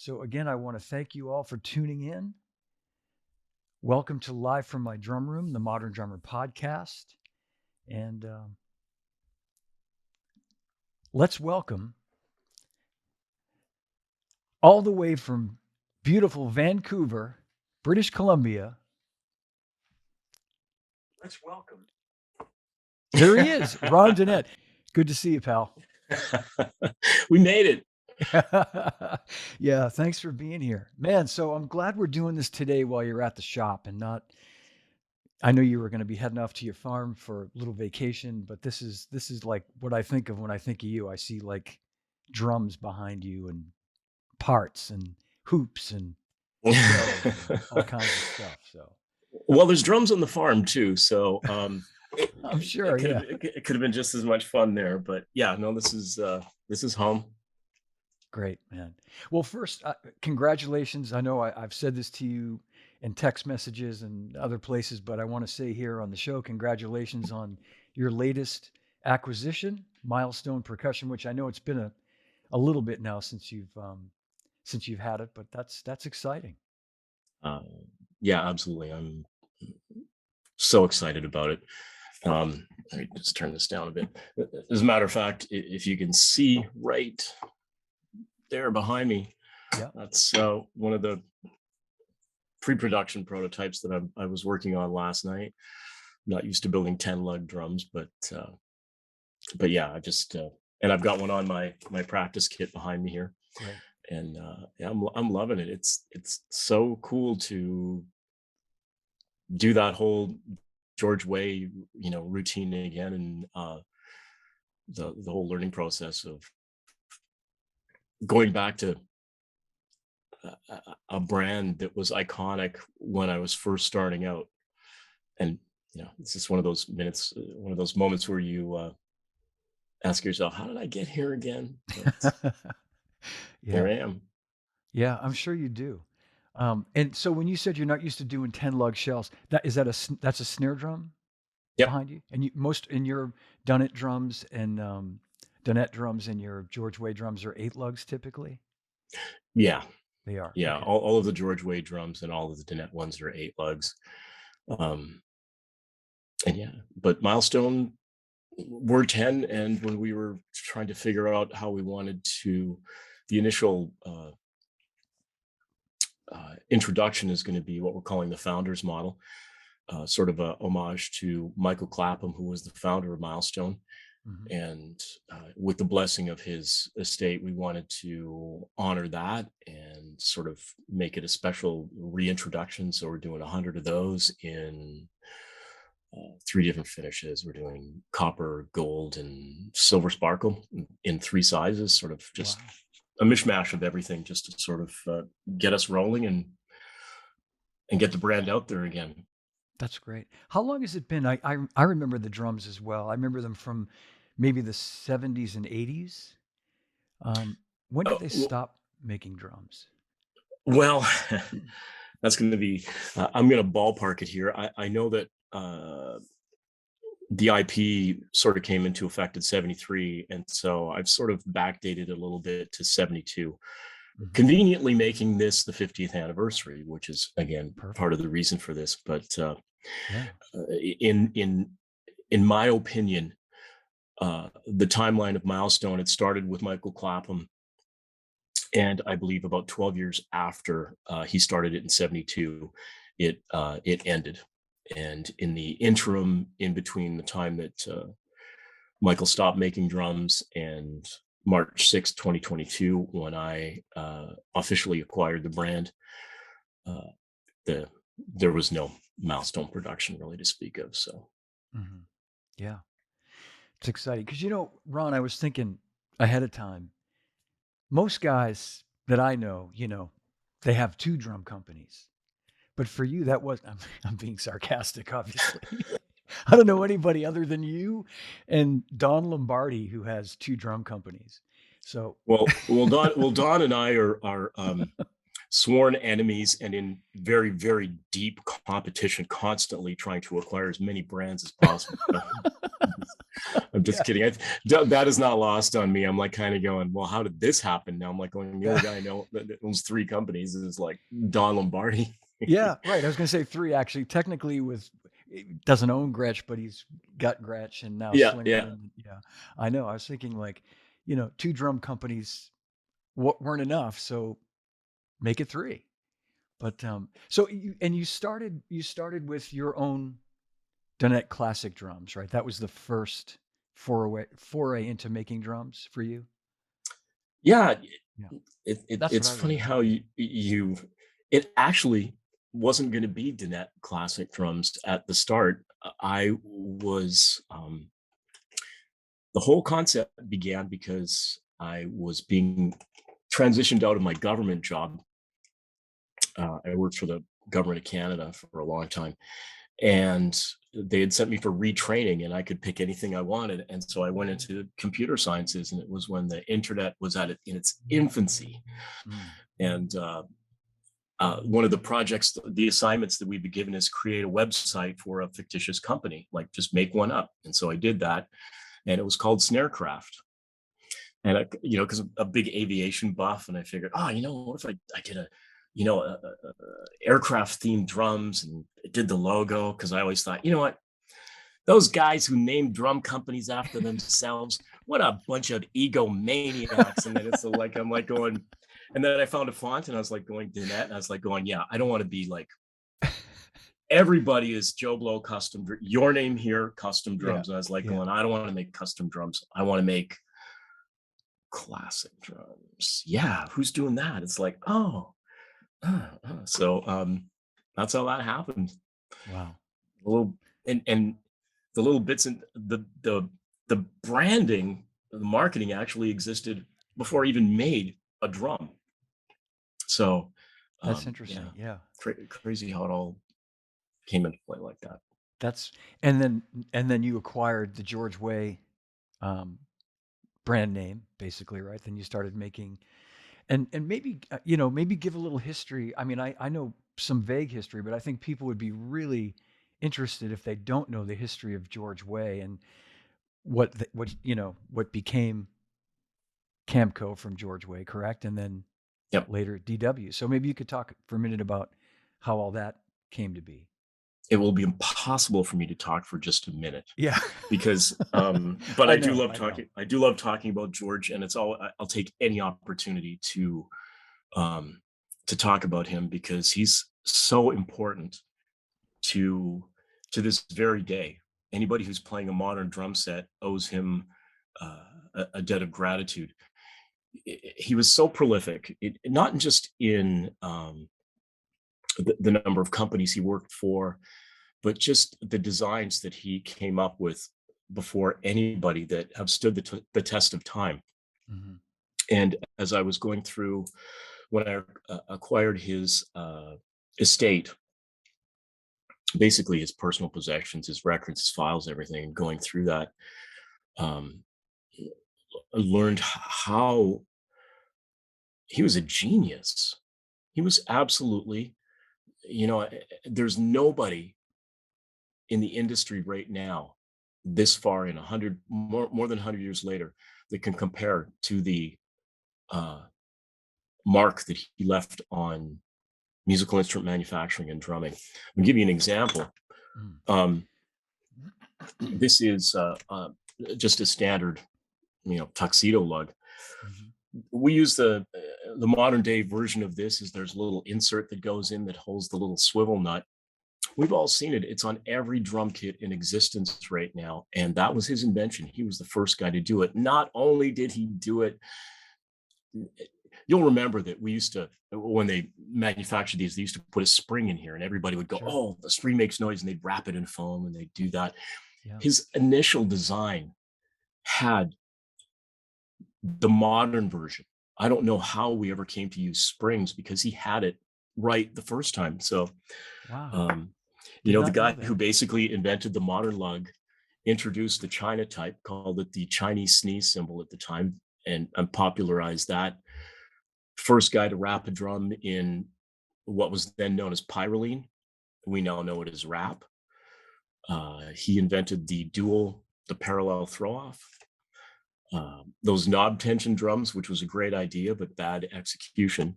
So again, I want to thank you all for tuning in. Welcome to Live from My Drum Room, the Modern Drummer podcast. And let's welcome all the way from beautiful Vancouver, British Columbia. Let's welcome. There he is, Ron Dunnett. Good to see you, pal. We made it. Yeah, thanks for being here, man. So I'm glad we're doing this today while you're at the shop and not. I know you were going to be heading off to your farm for a little vacation, but this is like what I think of when I think of you. I see like drums behind you and parts and hoops and shells and all kinds of stuff. So Well, there's drums on the farm too, so I'm sure, yeah. it could have been just as much fun there. But yeah, no, this is home. Great, man. Well, first, congratulations. I know I've said this to you in text messages and other places, but I want to say here on the show, congratulations on your latest acquisition, Milestone Percussion, which I know it's been a little bit now since you've had it, but that's exciting. Uh, yeah, absolutely. I'm so excited about it. Let me just turn this down a bit. As a matter of fact, if you can see right there behind me, Yeah. that's one of the pre-production prototypes that I was working on last night. I'm not used to building 10 lug drums, but yeah, I just and I've got one on my practice kit behind me here. Right. And yeah, I'm loving it. It's so cool to do that whole George Way, routine again, and the whole learning process of going back to a brand that was iconic when I was first starting out. And this is one of those moments where you ask yourself, how did I get here again? Here Yeah. I am. Yeah, I'm sure you do. And so when you said you're not used to doing 10 lug shells, that's a snare drum Yep. behind you? And most in your Dunnett drums and Dunnett drums and your George Way drums are 8 lugs typically? Yeah. They are. Yeah. Okay. All of the George Way drums and all of the Dunnett ones are 8 lugs. And yeah, but Milestone were 10. And when we were trying to figure out how we wanted to, the initial introduction is going to be what we're calling the founders model, sort of a homage to Michael Clapham, who was the founder of Milestone. Mhm. And with the blessing of his estate, we wanted to honor that and sort of make it a special reintroduction. So we're doing 100 of those in 3 different finishes. We're doing copper, gold, and silver sparkle in 3 sizes, sort of just Wow. a mishmash of everything, just to sort of get us rolling and get the brand out there again. That's great. How long has it been? I remember the drums as well. I remember them from maybe the 70s and 80s. When did they Well, stop making drums? well that's going to be, I'm going to ballpark it here. I know that the IP sort of came into effect in 73. And so I've sort of backdated a little bit to 72, Mhm. conveniently making this the 50th anniversary, which is, again, part Perfect. of the reason for this. But Yeah. in my opinion, the timeline of Milestone, it started with Michael Clapham. And I believe about 12 years after he started it in 72, it ended. And in the interim, in between the time that Michael stopped making drums and March 6th, 2022, when I officially acquired the brand, uh, there was no Milestone production really to speak of. So, Hmm. Yeah. It's exciting because, Ron, I was thinking ahead of time. Most guys that I know, they have two drum companies. But for you, that was, I'm being sarcastic, obviously. I don't know anybody other than you and Don Lombardi who has two drum companies. So, well, Don and I are sworn enemies and in very, very deep competition, constantly trying to acquire as many brands as possible. I'm just Yeah. kidding. That is not lost on me. I'm like kind of going, well, how did this happen? Now I'm like going, the only guy I know that owns three companies is like Don Lombardi. Yeah, right. I was gonna say 3 actually. Technically with he doesn't own Gretsch, but he's got Gretsch and now Yeah, yeah. Slingerland. Yeah, I know. I was thinking like, 2 drum companies weren't enough, so make it 3. But, so you started with your own Dunnett classic drums, right? That was the first foray into making drums for you? Yeah, Yeah. That's what it's I funny remember. how it actually wasn't going to be Dunnett classic drums at the start. I was the whole concept began because I was being transitioned out of my government job. I worked for the government of Canada for a long time, and they had sent me for retraining, and I could pick anything I wanted. And so I went into computer sciences, and it was when the internet was in its infancy. Mm. And one of the projects, the assignments that we'd be given is create a website for a fictitious company, like just make one up. And so I did that, and it was called Snarecraft. And because I'm a big aviation buff, and I figured, oh, what if I did aircraft themed drums and did the logo? Because I always thought, what, those guys who named drum companies after themselves, what a bunch of egomaniacs. And then it's like, I'm like going, and then I found a font and I was like going Dunnett, and I was like going, yeah, I don't want to be like everybody is Joe Blow custom, your name here, custom Yeah. drums. And I was like Yeah. going, I don't want to make custom drums. I want to make classic drums. Yeah, who's doing that? It's like, oh, so that's how that happened. Wow. A little and the little bits and the branding, the marketing actually existed before I even made a drum. So That's yeah, interesting. Yeah. crazy how it all came into play like that. That's and then you acquired the George Way, um, brand name, basically, right? Then you started making and maybe, maybe give a little history. I mean, I know some vague history, but I think people would be really interested if they don't know the history of George Way and what became Camco from George Way, correct? And then Yep. later DW. So maybe you could talk for a minute about how all that came to be. It will be impossible for me to talk for just a minute Yeah. because but I know, I know. I do love talking about George, and I'll take any opportunity um to talk about him because he's so important to this very day. Anybody who's playing a modern drum set owes him a debt of gratitude. He was so prolific, not just in the number of companies he worked for, but just the designs that he came up with before anybody that have stood the test of time. Mhm. And as I was going through when I acquired his estate, basically his personal possessions, his records, his files, everything, going through that, um, I learned how he was a genius. He was absolutely, there's nobody in the industry right now, this far in 100, more than 100 years later, that can compare to the uh, mark that he left on musical instrument manufacturing and drumming. I'll give you an example. Mm. Um, this is just a standard, tuxedo lug. Mhm. We use the modern day version of this is there's a little insert that goes in that holds the little swivel nut. We've all seen it. It's on every drum kit in existence right now. And that was his invention. He was the first guy to do it. Not only did he do it, you'll remember that we used to, when they manufactured these, they used to put a spring in here and everybody would go, Sure. oh, the spring makes noise, and they'd wrap it in foam and they'd do that. Yeah. His initial design had the modern version. I don't know how we ever came to use springs because he had it right the first time. So, Wow. um, Did the not know guy who that. basically invented the modern lug introduced the China type, called it the Chinese sneeze symbol at the time, and popularized that. first guy to wrap a drum in what was then known as pyrroline. We now know it as wrap. He invented the parallel throw off. Those knob tension drums, which was a great idea, but bad execution.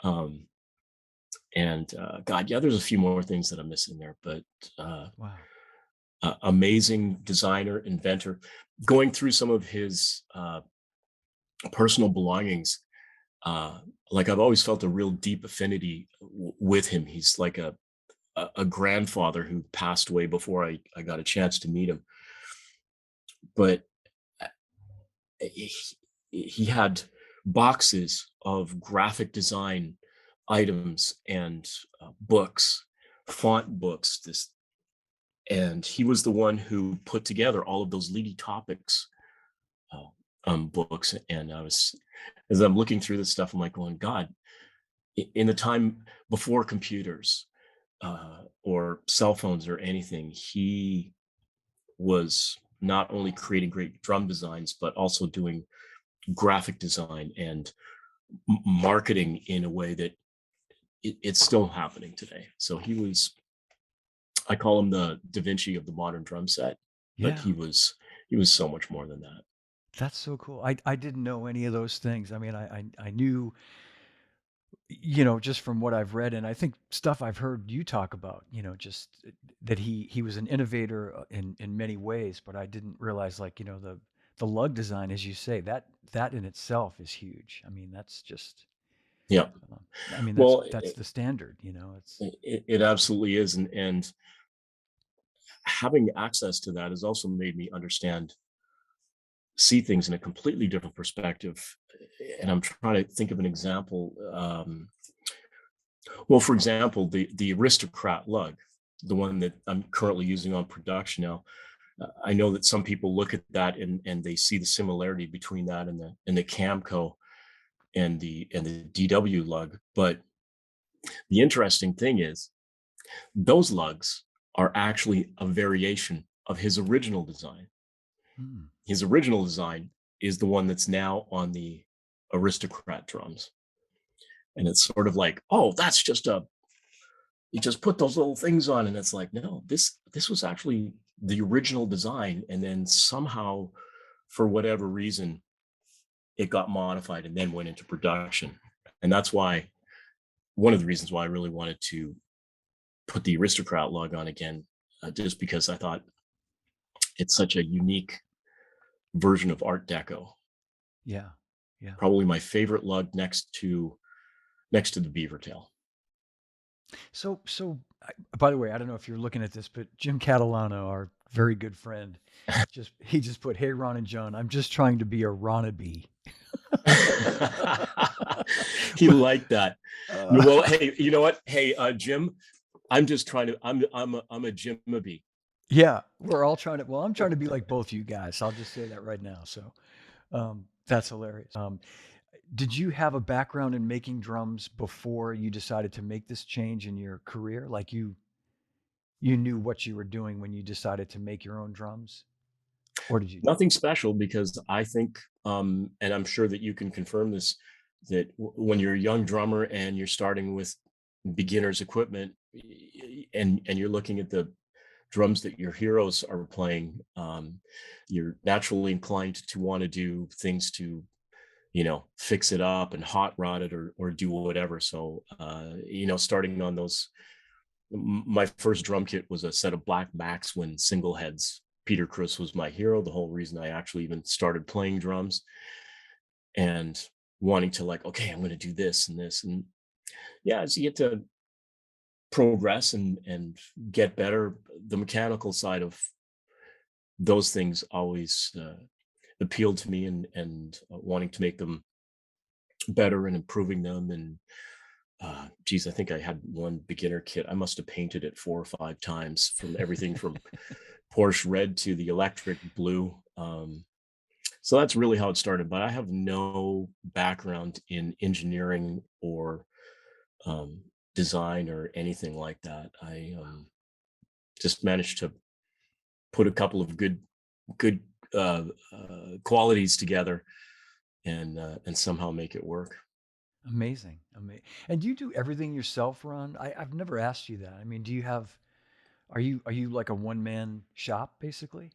Um, and God, yeah, there's a few more things that I'm missing there, but uh, Wow. amazing designer, inventor. Going through some of his personal belongings, uh, like I've always felt a real deep affinity with him. He's like a grandfather who passed away before I got a chance to meet him. But uh, he, he had boxes of graphic design items and books, font books. And he was the one who put together all of those leady topics uh, books. And as I'm looking through this stuff, I'm like, going, God, in the time before computers or cell phones or anything, he was not only creating great drum designs, but also doing graphic design and marketing in a way that it's still happening today. So I call him the Da Vinci of the modern drum set, but Yeah. he was so much more than that. That's so cool. I didn't know any of those things. I mean, I knew, just from what I've read, and I think stuff I've heard you talk about, just that he was an innovator in many ways, but I didn't realize, like, the lug design, as you say, that in itself is huge. I mean, that's just, Yeah. um, I mean, that's Well, that's the standard, it's it absolutely is, and having access to that has also made me see things in a completely different perspective. And I'm trying to think of an example. Well, for example, the Aristocrat lug, the one that I'm currently using on production now. I know that some people look at that and they see the similarity between that and the Camco and the DW lug. But the interesting thing is those lugs are actually a variation of his original design. Hmm. His original design is the one that's now on the Aristocrat drums. And it's sort of like, oh, that's just you just put those little things on. And it's like, no, this was actually the original design. And then somehow, for whatever reason, it got modified and then went into production. And that's why one of the reasons why I really wanted to put the Aristocrat lug on again, just because I thought it's such a unique version of Art Deco. Yeah, yeah. Probably my favorite lug next to the beaver tail. By the way, I don't know if you're looking at this, but Jim Catalano, our very good friend, he just put, "Hey, Ron and John, I'm just trying to be a Ronnaby." He liked that. Uh, Well, hey, you know what? Hey, Jim, I'm just trying to. I'm a Jimaby. yeah, we're all trying to. Well, I'm trying to be like both you guys. I'll just say that right now. So that's hilarious. Did you have a background in making drums before you decided to make this change in your career? Like you knew what you were doing when you decided to make your own drums, or did you? Nothing special because I think, and I'm sure that you can confirm this, that when you're a young drummer and you're starting with beginners equipment, and you're looking at the drums that your heroes are playing, you're naturally inclined to want to do things to fix it up and hot rod it or do whatever. So starting on those, my first drum kit was a set of black Maxwin single heads. Peter Criss was my hero, the whole reason I actually even started playing drums, and wanting to, like, okay, I'm going to do this and this. And yeah, as you get to progress and get better, the mechanical side of those things always appealed to me, and wanting to make them better and improving them. And geez, I think I had one beginner kit. I must have painted it 4 or 5 times, from everything from Porsche red to the electric blue. So that's really how it started. But I have no background in engineering or um, design or anything like that. I just managed to put a couple of good qualities together and somehow make it work. Amazing. And do you do everything yourself, Ron? I've never asked you that. I mean, do you have are you like a one man shop basically?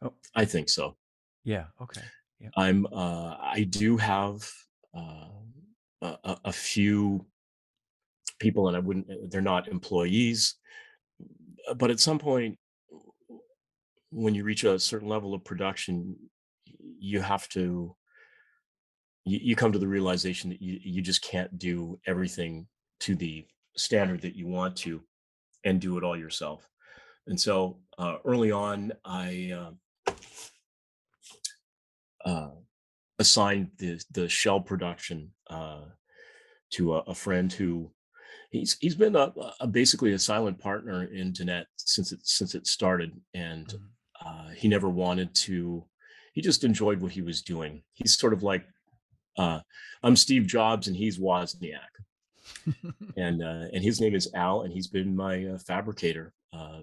Oh, I think so. yeah. Okay. Yeah. I do have uh, a few people, and I wouldn't. They're not employees, but at some point, when you reach a certain level of production, you have to. You come to the realization that you just can't do everything to the standard that you want to, and do it all yourself. And so early on, I uh, assigned the shell production to a friend who he's been basically a silent partner in Dunnett since it started, and Mhm. he never wanted to. He just enjoyed what he was doing. He's sort of like uh, I'm Steve Jobs and he's Wozniak, and his name is Al, and he's been my fabricator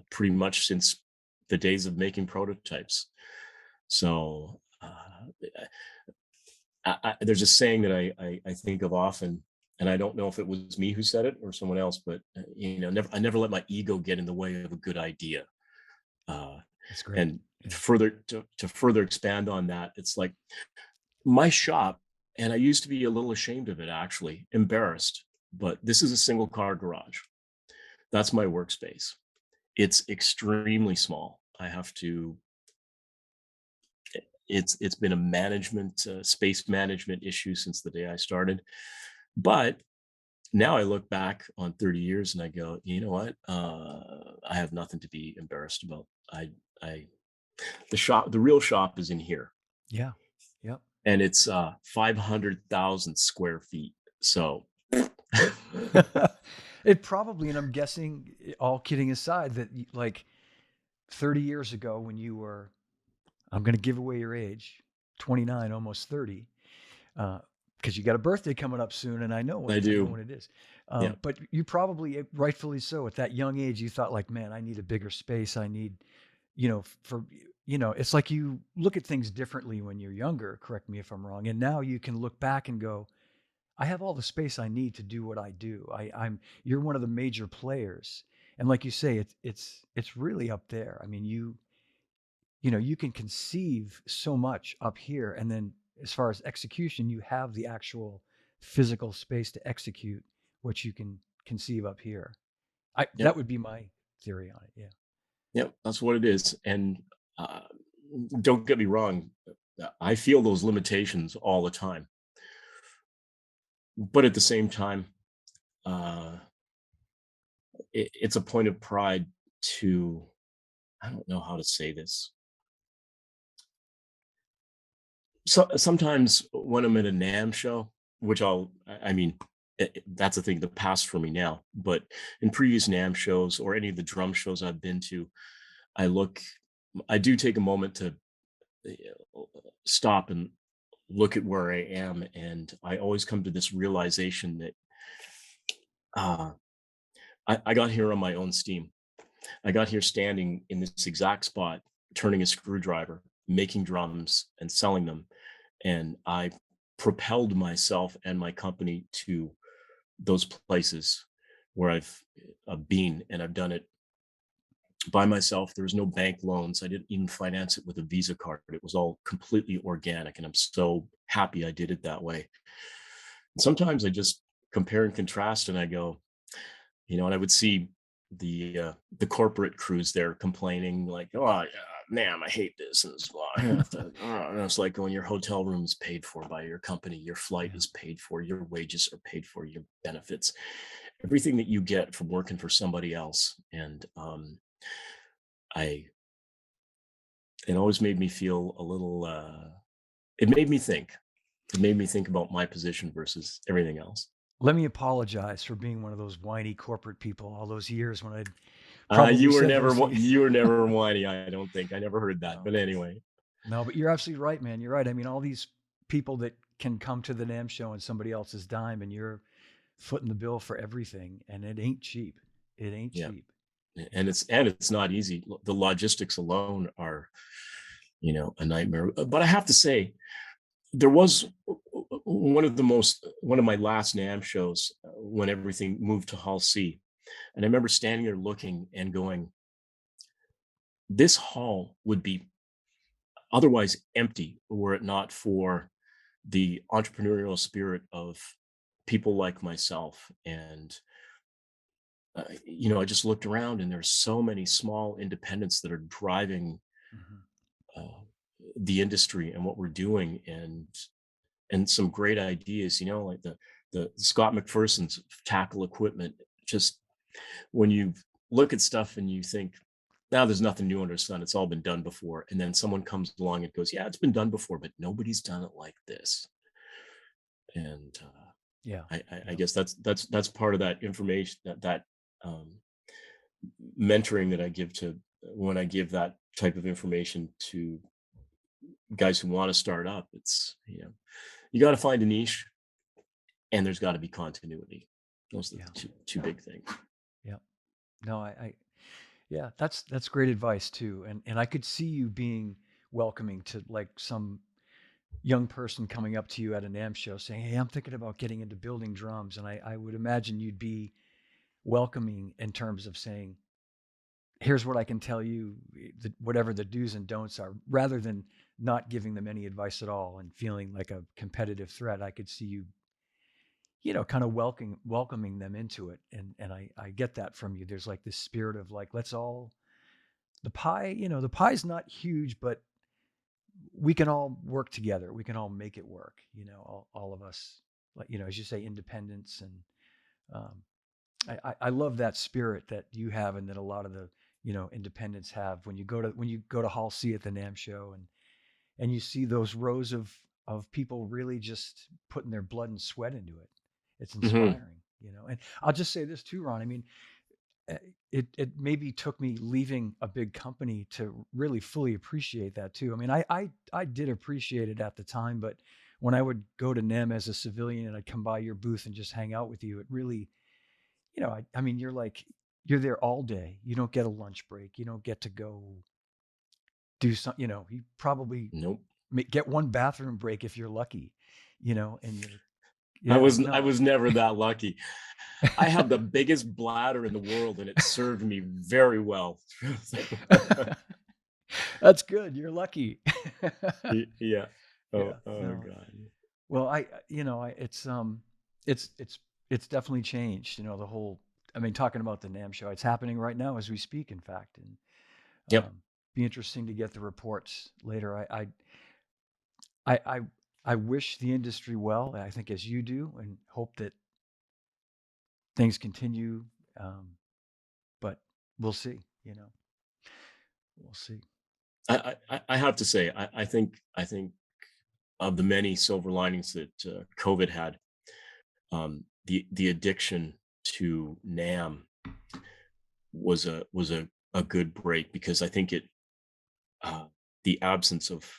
pretty much since the days of making prototypes. So there's a saying that I think of often, and I don't know if it was me who said it or someone else, but I never let my ego get in the way of a good idea. Uh, That's great. and Yeah. to further expand on that, it's like my shop, and I used to be a little ashamed of it, actually, embarrassed. But this is a single car garage. That's my workspace. It's extremely small. I have to. It's been a management space management issue since the day I started, but now I look back on 30 years and I go, you know what? I have nothing to be embarrassed about. I, the real shop is in here, Yeah. Yep. and it's 500,000 square feet. So, It probably, and I'm guessing, all kidding aside, that like 30 years ago when you were, I'm going to give away your age, 29, almost 30, because you got a birthday coming up soon, and I I know do. when it is. Yeah, But you probably, rightfully so, at that young age, you thought like, man, I need a bigger space. I need, for it's like you look at things differently when you're younger. Correct me if I'm wrong. And now you can look back and go, I have all the space I need to do what I do. You're one of the major players, and like you say, it's really up there. I mean, you can conceive so much up here, and then as far as execution, you have the actual physical space to execute what you can conceive up here. I yep, That would be my theory on it. Yeah. yep. That's what it is. And uh, don't get me wrong, I feel those limitations all the time. But at the same time, uh, it's a point of pride to, I don't know how to say this. So sometimes when I'm at a NAMM show, which I mean, that's a thing that passed for me now. But in previous NAMM shows or any of the drum shows I've been to, I look, I do take a moment to stop and look at where I am, and I always come to this realization that uh, I got here on my own steam. I got here standing in this exact spot, turning a screwdriver, making drums, and selling them, and I propelled myself and my company to those places where I've been, and I've done it by myself. There was no bank loans. I didn't even finance it with a Visa card. It was all completely organic, and I'm so happy I did it that way. Sometimes I just compare and contrast, and I go, and I would see the corporate crews there complaining like, "Oh, yeah, man, I hate this," and it's, "Well, I have to," and it's like when your hotel room is paid for by your company, your flight Yeah. is paid for, your wages are paid for, your benefits, everything that you get from working for somebody else. And I it always made me feel a little. It made me think. It made me think about my position versus everything else. Let me apologize for being one of those whiny corporate people all those years when I'd probably said those things. You were never whiny. I don't think I never heard that. No. But anyway, No, but you're absolutely right, man. You're right. I mean, all these people that can come to the NAM show on somebody else's dime, and you're footing the bill for everything, and it ain't cheap. It ain't yeah, cheap. and Yeah. it's not easy. The logistics alone are a nightmare. But I have to say, There was one of my last NAMM shows, when everything moved to Hall C, and I remember standing there looking and going, "This hall would be otherwise empty were it not for the entrepreneurial spirit of people like myself." And I just looked around, and there's so many small independents that are driving Mhm. uh, the industry and what we're doing, and some great ideas. Like the Scott McPherson's tackle equipment. Just when you look at stuff and you think, now there's nothing new under the sun. It's all been done before. And then someone comes along and goes, yeah, it's been done before, but nobody's done it like this. And Yeah. I Yeah. guess that's part of that information, that um, mentoring that I give to when I give that type of information to guys who want to start up. It's you got to find a niche, and there's got to be continuity. Those are the Yeah. two big things. Yeah. No, yeah, that's great advice too. And I could see you being welcoming to like some young person coming up to you at an AM show saying, "Hey, I'm thinking about getting into building drums." And I would imagine you'd be welcoming in terms of saying, "Here's what I can tell you, whatever the do's and don'ts are," rather than not giving them any advice at all and feeling like a competitive threat. I could see you, kind of welcoming them into it. And I get that from you. There's like this spirit of like, let's all the pie, the pie's not huge, but we can all work together. We can all make it work, all of us, like, as you say, independence. And um, I love that spirit that you have and that a lot of the, independents have when you go to Hall C at the NAMM show and you see those rows of people really just putting their blood and sweat into it. It's Hmm. inspiring. And I'll just say this too, Ron. I mean, uh, it maybe took me leaving a big company to really fully appreciate that too. I mean, I did appreciate it at the time, but when I would go to NEM as a civilian and I'd come by your booth and just hang out with you, it really, I mean, you're there all day. You don't get a lunch break. You don't get to go do some, you probably Nope. get one bathroom break if you're lucky, and you're, I yeah, was I no. was never that lucky. I have the biggest bladder in the world, and it served me very well. That's good. You're lucky. Yeah. Oh, Yeah, oh no. God. Well, it's definitely changed, the whole, I mean, talking about the NAM show, it's happening right now as we speak, in fact. And Yep. be interesting to get the reports later. I, I, I wish the industry well, I think as you do, and hope that things continue. Um, but we'll see, we'll see. I have to say, I think of the many silver linings that COVID had, the addiction to NAM was a good break, because I think uh, the absence of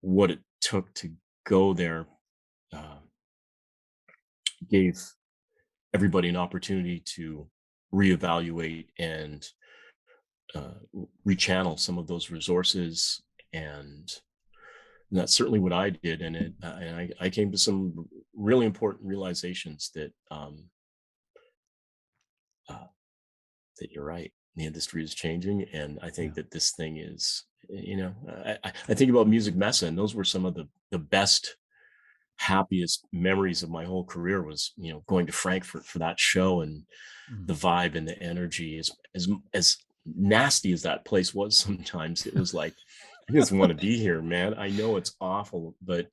what it took to go there uh, gave everybody an opportunity to reevaluate and rechannel some of those resources, and that's certainly what I did. And I came to some really important realizations uh, that you're right. The industry is changing, and I Yeah. think that this thing is, I think about Music Messa, and those were some of the best, happiest memories of my whole career, was going to Frankfurt for that show, and Mm. the vibe and the energy, as nasty as that place was sometimes. It was like, I just want to be here, man. I know it's awful, but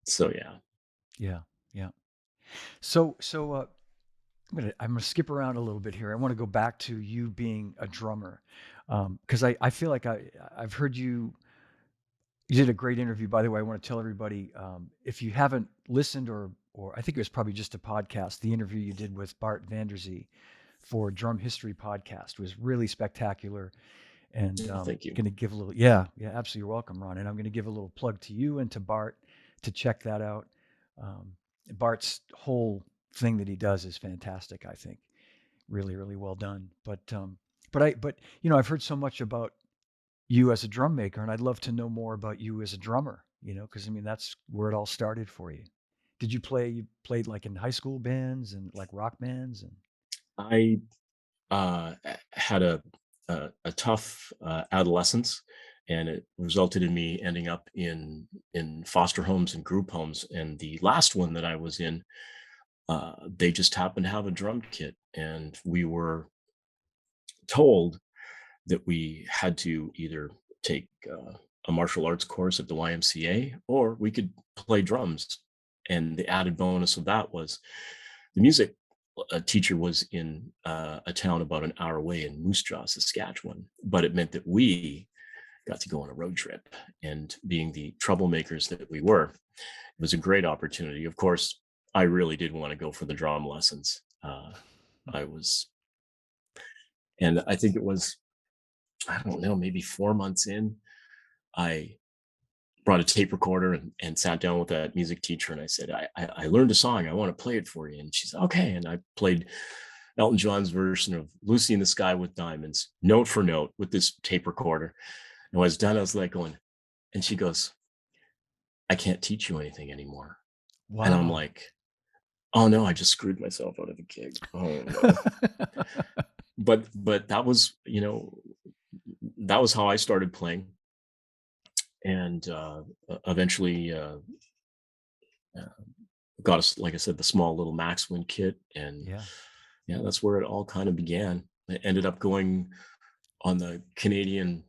so yeah. Yeah. Yeah. So I'm gonna skip around a little bit here. I want to go back to you being a drummer, because I feel like I've heard you. You did a great interview, by the way. I want to tell everybody, if you haven't listened, or I think it was probably just a podcast. The interview you did with Bart Vanderzee for Drum History Podcast was really spectacular. And Oh, thank you. going to give a little, yeah, yeah, absolutely, you're welcome, Ron. And I'm going to give a little plug to you and to Bart to check that out. Um, Bart's whole thing that he does is fantastic. I think really, really well done. But I've heard so much about you as a drum maker, and I'd love to know more about you as a drummer, because I mean, that's where it all started for you. You played like in high school bands and like rock bands and I had a tough adolescence, and it resulted in me ending up in foster homes and group homes. And the last one that I was in, they just happened to have a drum kit, and we were told that we had to either take a martial arts course at the YMCA or we could play drums. And the added bonus of that was the music teacher was in a town about an hour away in Moose Jaw, Saskatchewan. But it meant that we got to go on a road trip. And being the troublemakers that we were, it was a great opportunity. Of course, I really did want to go for the drum lessons. I was, and I think it was, I don't know, maybe 4 months in, I brought a tape recorder and sat down with that music teacher and I said, I learned a song. I want to play it for you. And she said, okay. And I played Elton John's version of Lucy in the Sky with Diamonds, note for note with this tape recorder. And when I was done, I was like going, and she goes, I can't teach you anything anymore. And I'm wow. like, oh no, I just screwed myself out of a gig. Oh no. But that was, that was how I started playing. And eventually uh, got us, like I said, the small little Max Wind kit, and Yeah. yeah, that's where it all kind of began. I ended up going on the Canadian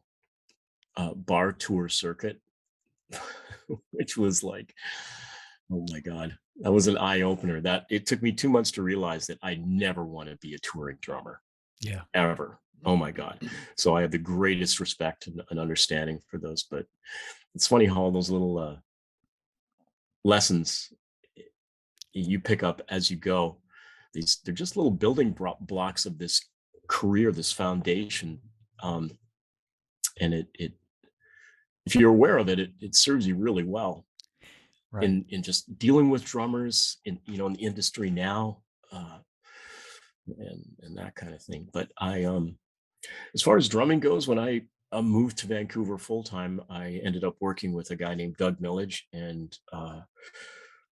bar tour circuit, which was like, oh my god, that was an eye opener. That it took me 2 months to realize that I never want to be a touring drummer Yeah. ever. Oh my god! So I have the greatest respect and understanding for those. But it's funny how all those little lessons you pick up as you go. They're just little building blocks of this career, this foundation, um, and it if you're aware of it, it serves you really well Right. in just dealing with drummers in the industry now, uh, and that kind of thing. But as far as drumming goes, when I moved to Vancouver full time, I ended up working with a guy named Doug Millage, and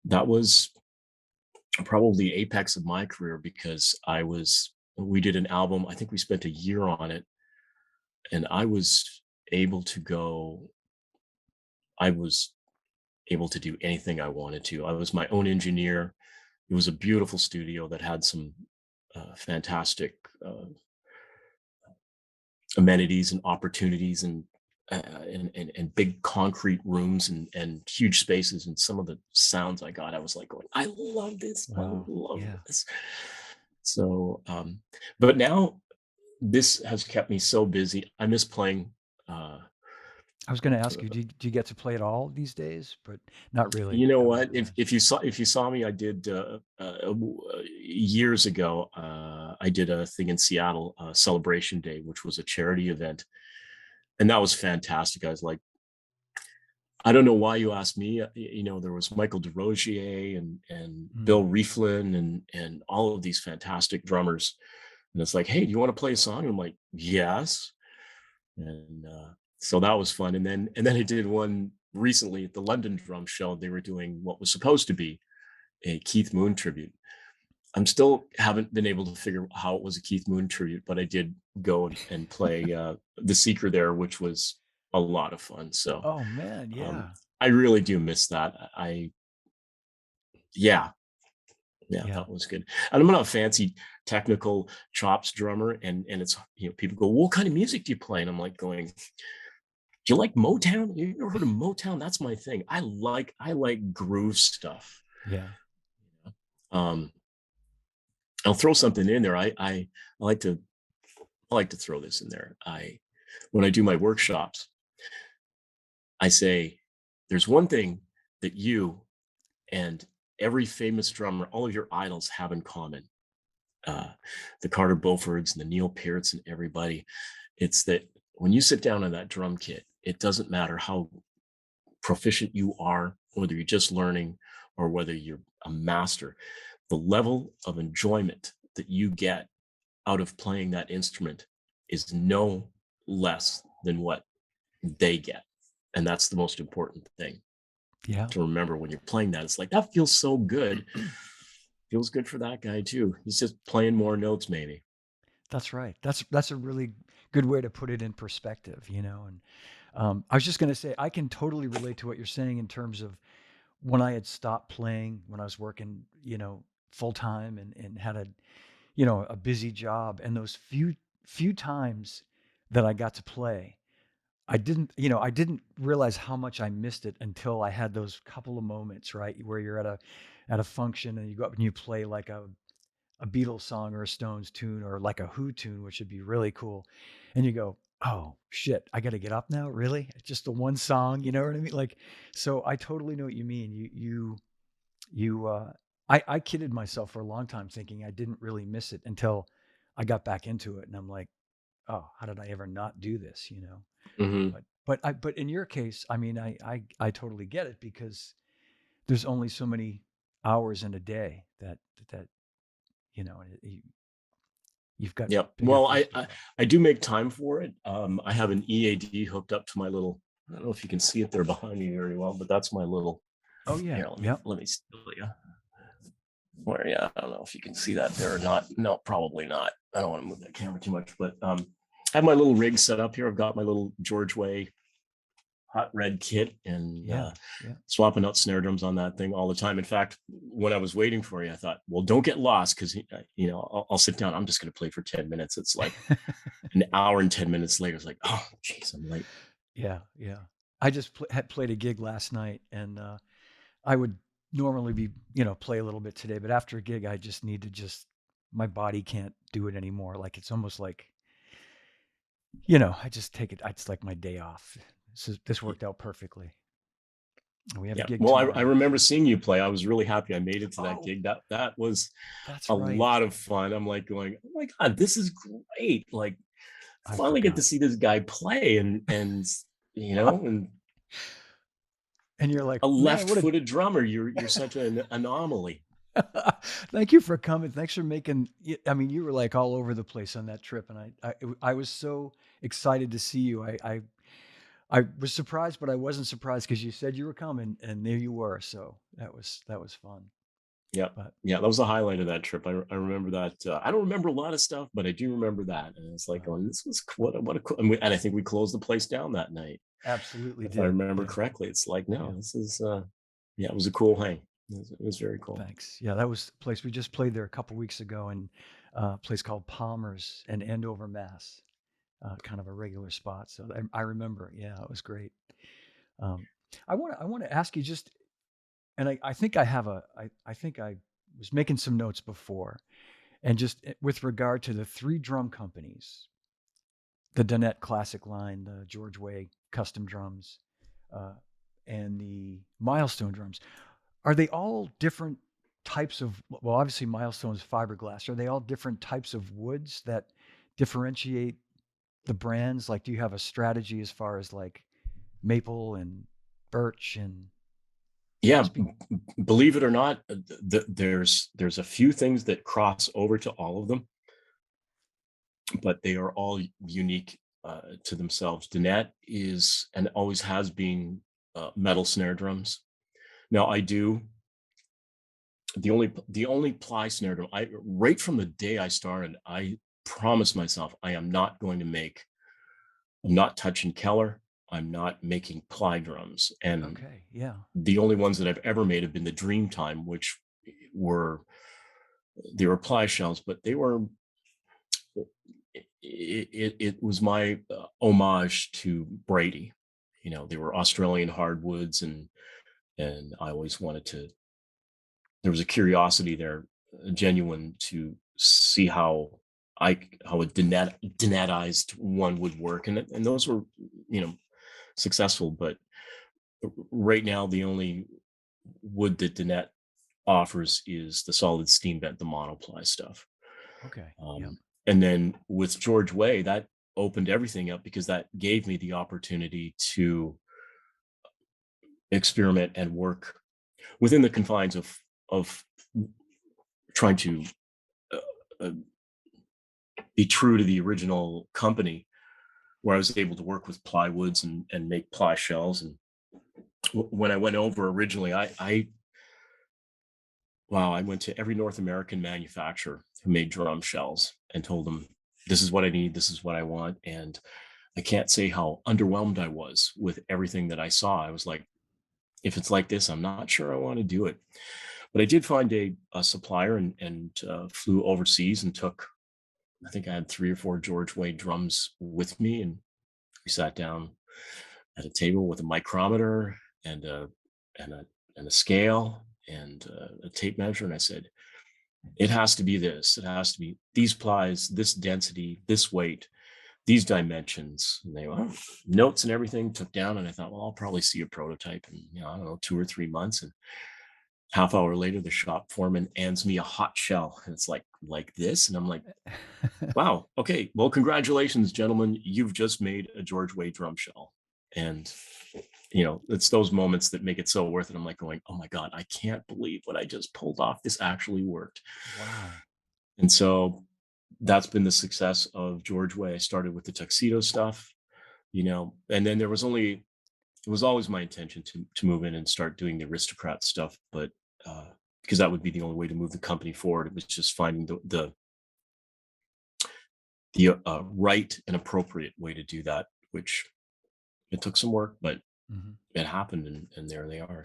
that was probably the apex of my career because we did an album. I think we spent a year on it, and I was able to do anything I wanted to. I was my own engineer. It was a beautiful studio that had some fantastic amenities and opportunities, and big concrete rooms and huge spaces. And some of the sounds I got, I was like going, I love this. I Wow. love Yeah. this. So, but now this has kept me so busy. I miss playing. Uh, I was going to ask you, do you get to play it all these days? But not really, you know I would what? If imagine. if you saw me, I did years ago. I did a thing in Seattle, Celebration Day, which was a charity event, and that was fantastic. I was like, I don't know why you asked me. There was Michael DeRozier and Bill Mm. Rieflin and all of these fantastic drummers. And it's like, hey, do you want to play a song? And I'm like, yes. And so that was fun. And then I did one recently at the London Drum Show. They were doing what was supposed to be a Keith Moon tribute. I'm still haven't been able to figure out how it was a Keith Moon tribute, but I did go and play the Seeker there, which was a lot of fun. So Oh man, um, yeah. I really do miss that. Yeah, yeah, Yeah. that was good. And I'm not a fancy technical chops drummer, and it's people go, well, what kind of music do you play? And I'm like going, do you like Motown? You ever heard of Motown? That's my thing. I like groove stuff. Yeah. Um, I'll throw something in there. I like to I like to throw this in there. I When I do my workshops, I say there's one thing that you and every famous drummer, all of your idols have in common. Uh, the Carter Beaufords and the Neil Pearts and everybody. It's that when you sit down on that drum kit, it doesn't matter how proficient you are, whether you're just learning or whether you're a master, the level of enjoyment that you get out of playing that instrument is no less than what they get. And that's the most important thing Yeah. to remember when you're playing that. It's like, that feels so good. Feels good for that guy too. He's just playing more notes, maybe. That's right. That's a really good way to put it in perspective, you know. And I was just going to say, I can totally relate to what you're saying in terms of when I had stopped playing, when I was working, you know, full time and had a, you know, a busy job, and those few times that I got to play, I didn't realize how much I missed it until I had those couple of moments, right, where you're at a function and you go up and you play like a Beatles song or a Stones tune or like a Who tune, which would be really cool. And you go, oh shit, I got to get up now. Really? Just the one song, you know what I mean? Like, so I totally know what you mean. I kidded myself for a long time thinking I didn't really miss it until I got back into it. And I'm like, oh, how did I ever not do this? You know? Hmm. But in your case, I mean, I totally get it because there's only so many hours in a day that, you know, you've got Yep. bigger Well, fish to fry. I do make time for it. I have an EAD hooked up to my little. I don't know if you can see it there behind me very well, but that's my little. Oh yeah. Here, Yep. let me still you. Where, yeah, I don't know if you can see that there or not. No, probably not. I don't want to move that camera too much, but I have my little rig set up here. I've got my little George Way hot red kit and Yeah. Yeah. swapping out snare drums on that thing all the time. In fact, when I was waiting for you, I thought, well, don't get lost because you know I'll sit down. I'm just going to play for 10 minutes. It's like an hour and 10 minutes later. It's like, oh, geez, I'm late. Yeah. Yeah. I just had played a gig last night, and I would normally be, you know, play a little bit today, but after a gig, I just need to just my body can't do it anymore. Like it's almost like, you know, I just take it. It's like my day off. This worked out perfectly. We have a Yeah. gig Well, I tomorrow. remember seeing you play. I was really happy I made it to that Oh, gig. That was that's a right. lot of fun. I'm like going, oh my God, this is great. Like I finally get to forgot. see this guy play and you know, and And you're like, a man, what a left-footed drummer. You're such an anomaly. thank you for coming. Thanks for making. I mean, you were like all over the place on that trip, and I was so excited to see you. I was surprised, but I wasn't surprised because you said you were coming, and there you were. So that was fun. Yeah. But Yeah, that was the highlight of that trip. I remember that. I don't remember a lot of stuff, but I do remember that. And it's like, uh, oh, this was what a cool. And I think we closed the place down that night, absolutely if I did. remember Yeah, correctly. It's like, yeah. no, this is, yeah, it was a cool hang. It was very cool. Thanks. Yeah, that was the place we just played there a couple weeks ago, in a place called Palmer's in Andover, Mass. Kind of a regular spot. So I remember. Yeah, it was great. Um, I want to ask you just, and I think I have I think I was making some notes before, and just with regard to the three drum companies, the Dunnett classic line, the George Way custom drums, uh, and the Milestone drums. Are they all different types of, well, obviously Milestone's fiberglass. Are they all different types of woods that differentiate the brands? Like, do you have a strategy as far as like maple and birch and Yeah, just be believe it or not, there's a few things that cross over to all of them, but they are all unique to themselves. Dunnett is and always has been metal snare drums. Now I do the only ply snare drum. I right from the day I started, I promised myself I am not going to make. I'm not touching Keller. I'm not making ply drums, and okay. Yeah. the only ones that I've ever made have been the Dreamtime, which were they were ply shells, but they were it was my homage to Brady. You know, they were Australian hardwoods, and I always wanted to. There was a curiosity there, genuine, to see how a Donnettized one would work, and those were you know successful. But right now, the only wood that Dunnett offers is the solid steam bent, the monoply stuff. Okay. Yep. Um, and then with George Way, that opened everything up because that gave me the opportunity to experiment and work within the confines of trying to uh, uh, be true to the original company, where I was able to work with plywoods and make ply shells. And when I went over originally, I went to every North American manufacturer who made drum shells and told them, this is what I need, this is what I want. And I can't say how underwhelmed I was with everything that I saw. I was like, if it's like this, I'm not sure I want to do it. But I did find a supplier and flew overseas and took, I think I had 3 or 4 George Way drums with me. And we sat down at a table with a micrometer and and a, and a scale and a tape measure. And I said, it has to be this. It has to be these plies, this density, this weight, these dimensions. And they went, notes and everything took down. And I thought, well, I'll probably see a prototype in, I don't know, 2 or 3 months. And half hour later, the shop foreman hands me a hot shell. And it's like this. And I'm like, wow, okay. Well, congratulations, gentlemen. You've just made a George Way drum shell. And it's those moments that make it so worth it. I'm like going, oh my God, I can't believe what I just pulled off. This actually worked. Wow. And so that's been the success of George Way. I started with the tuxedo stuff, and then it was always my intention to move in and start doing the aristocrat stuff, but because that would be the only way to move the company forward. It was just finding the right and appropriate way to do that, which it took some work, but Mhm. it happened, and there they are.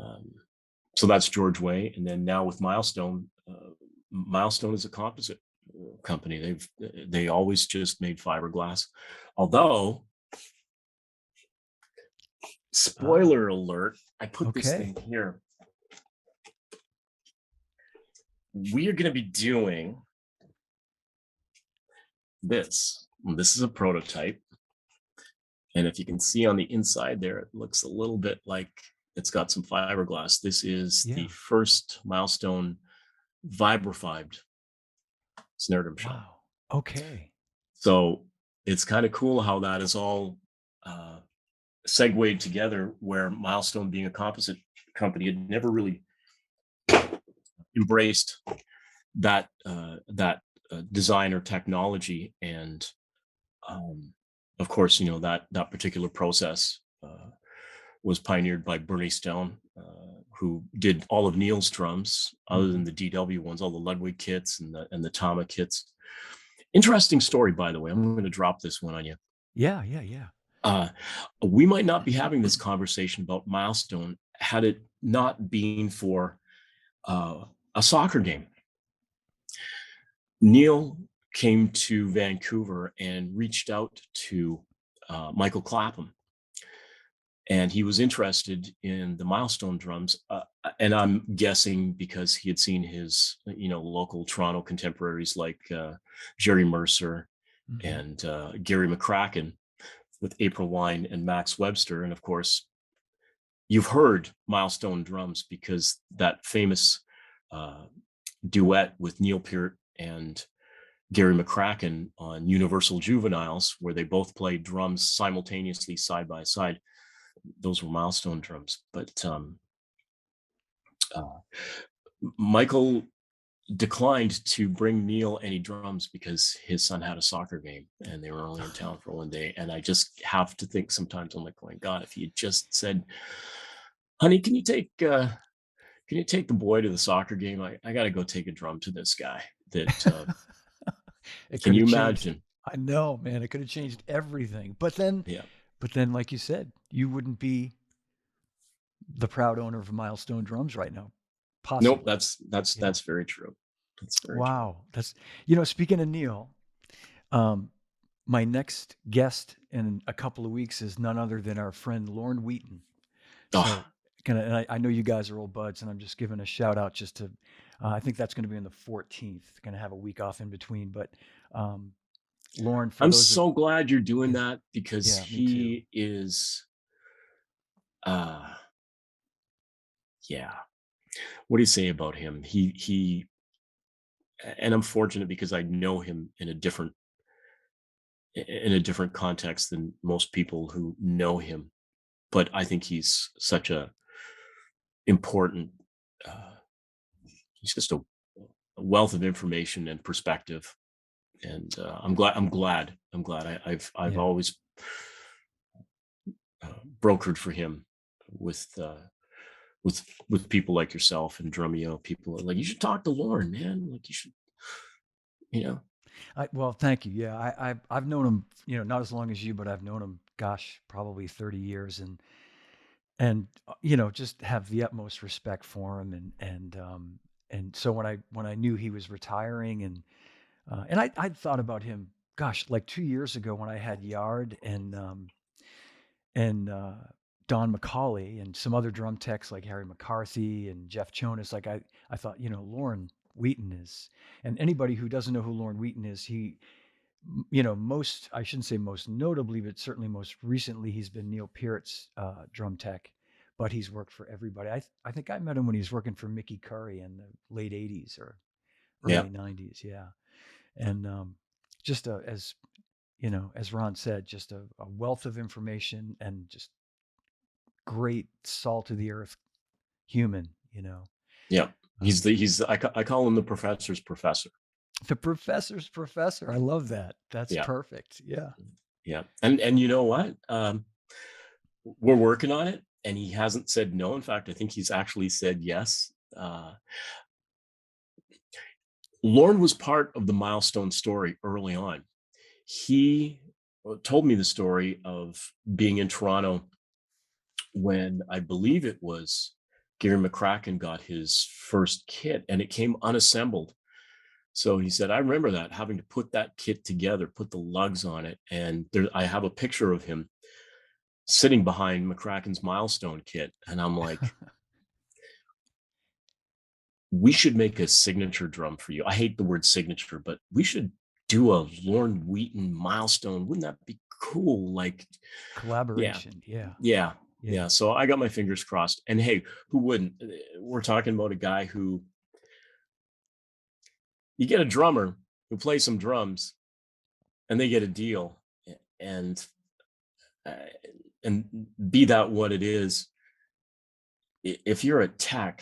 Um, so that's George Way, and then now with Milestone, Milestone is a composite company. They always just made fiberglass, although Ah, spoiler alert, I put this okay. thing here. We are going to be doing this. This is a prototype, and if you can see on the inside there, it looks a little bit like it's got some fiberglass. This is the Yeah. first Milestone vibrafibed snare drum shell. Wow. Okay. So it's kind of cool how that is all uh, segued together, where Milestone, being a composite company, had never really embraced that design or technology. And of course, that particular process was pioneered by Bernie Stone, who did all of Neil's drums, other than Mhm. the DW ones, all the Ludwig kits and the Tama kits. Interesting story, by the way. I'm going to drop this one on you. Yeah, yeah, yeah. Uh, we might not be having this conversation about Milestone had it not been for uh, a soccer game. Neil came to Vancouver and reached out to Michael Clapham, and he was interested in the Milestone drums. And I'm guessing because he had seen his, local Toronto contemporaries like Jerry Mercer Mhm. and Gary McCracken with April Wine and Max Webster. And of course, you've heard Milestone drums because that famous uh, duet with Neil Peart and Gary McCracken on Universal Juveniles, where they both played drums simultaneously side by side. Those were Milestone drums. But uh, Michael declined to bring Neil any drums because his son had a soccer game and they were only in town for one day. And I just have to think sometimes, I'm like, going, God, if he had just said, honey, can you take the boy to the soccer game? I got to go take a drum to this guy. That It Can could you have changed. imagine? I know, man, it could have changed everything. Yeah. But then, like you said, you wouldn't be the proud owner of Milestone Drums right now, Nope. possibly. Yeah. That's very true. That's very true. Wow. Speaking of Neil, um, my next guest in a couple of weeks is none other than our friend Lorne Wheaton. So, Oh, and I know you guys are old buds, and I'm just giving a shout out just to, I think that's going to be on the 14th. Going to have a week off in between, but um, Lauren, for I'm those of so glad you're doing yeah, that because yeah, me too. he is, uh, yeah. What do you say about him? And I'm fortunate because I know him in a different context than most people who know him. But I think he's such a important. Uh, he's just a wealth of information and perspective, and I'm glad. I've Yeah. always brokered for him with with people like yourself and Drumeo. People are like, you should talk to Lorne, man. Like you should, you know. Well, thank you. Yeah, I've known him, not as long as you, but I've known him, gosh, probably 30 years, and just have the utmost respect for him, and so when I knew he was retiring, and I'd thought about him, gosh, like 2 years ago when I had Yard and Don McCauley and some other drum techs like Harry McCarthy and Jeff Jonas. Like I thought, Lorne Wheaton is, and anybody who doesn't know who Lorne Wheaton is, most, I shouldn't say most notably, but certainly most recently, he's been Neil Peart's drum tech, but he's worked for everybody. I think I met him when he was working for Mickey Curry in the late '80s or Yeah, early '90s. Yeah, and just as Ron said, just a wealth of information and just great salt of the earth human. yeah. Um, I call him the professor's professor. the professor's professor. I love that. That's Yeah, perfect. Yeah. yeah. And you know what? We're working on it, and he hasn't said no. In fact, I think he's actually said yes. Lorne was part of the Milestone story early on. He told me the story of being in Toronto when I believe it was Gary McCracken got his first kit and it came unassembled. So he said, I remember that having to put that kit together, put the lugs on it. And there, I have a picture of him sitting behind McCracken's Milestone kit. And I'm like, we should make a signature drum for you. I hate the word signature, but we should do a Lorne Wheaton Milestone. Wouldn't that be cool? Like, yeah, Collaboration. Yeah. yeah, Yeah. yeah. So I got my fingers crossed. And hey, who wouldn't? We're talking about a guy who, you get a drummer who plays some drums and they get a deal, and uh, and be that what it is, if you're a tech,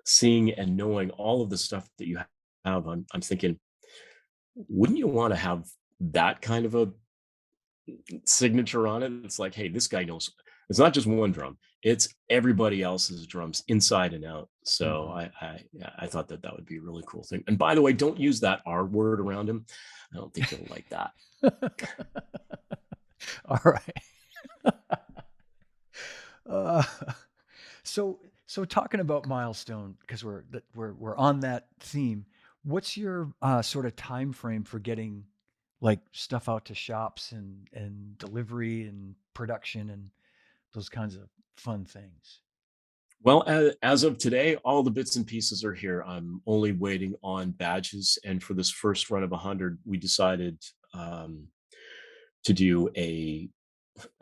seeing and knowing all of the stuff that you have, I'm thinking, wouldn't you want to have that kind of a signature on it? It's like, hey, this guy knows. It's not just one drum; it's everybody else's drums inside and out. So Hmm. I thought that that would be a really cool thing. And by the way, don't use that R word around him. I don't think he'll like that. All right. Uh, so talking about Milestone, because we're on that theme. What's your sort of time frame for getting like stuff out to shops and delivery and production and those kinds of fun things? Well, as of today, all the bits and pieces are here. I'm only waiting on badges, and for this first run of 100, we decided um, to do a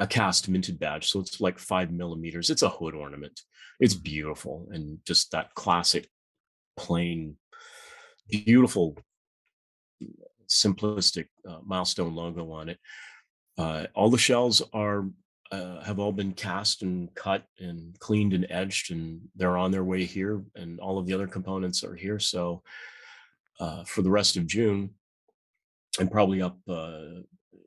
cast minted badge. So it's like 5 millimeters. It's a hood ornament. It's Hmm. beautiful and just that classic, plain, beautiful, simplistic milestone logo on it. All the shells are have all been cast and cut and cleaned and edged, and they're on their way here. And all of the other components are here. So for the rest of June and probably up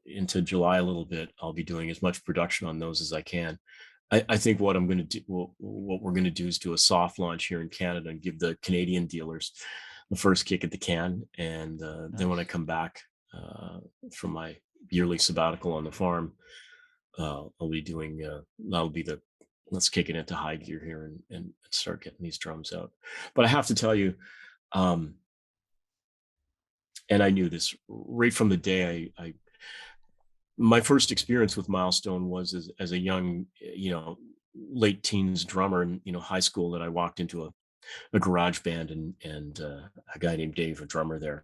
into July a little bit, I'll be doing as much production on those as I can. I think what I'm going to do, what we're going to do, is do a soft launch here in Canada and give the Canadian dealers the first kick at the can, and then when I Nice. come back uh, from my yearly sabbatical on the farm, I'll be doing that'll be the let's kick it into high gear here and start getting these drums out. But I have to tell you, um, and I knew this right from the day I my first experience with Milestone was as a young, late teens drummer in high school, that I walked into a garage band, and a guy named Dave, a drummer there,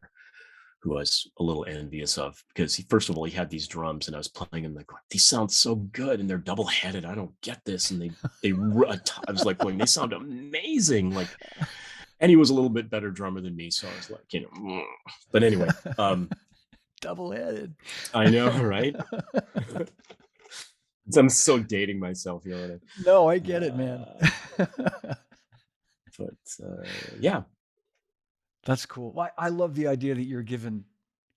who I was a little envious of, because he, first of all, he had these drums and I was playing them, like, these sound so good and they're double headed. I don't get this. And I was like going, they sound amazing. Like, and he was a little bit better drummer than me. So I was like, but anyway, Double-headed. I know, right? I'm so dating myself here, aren't No, I I? get it, man. But yeah, That's cool. Well, I love the idea that you're giving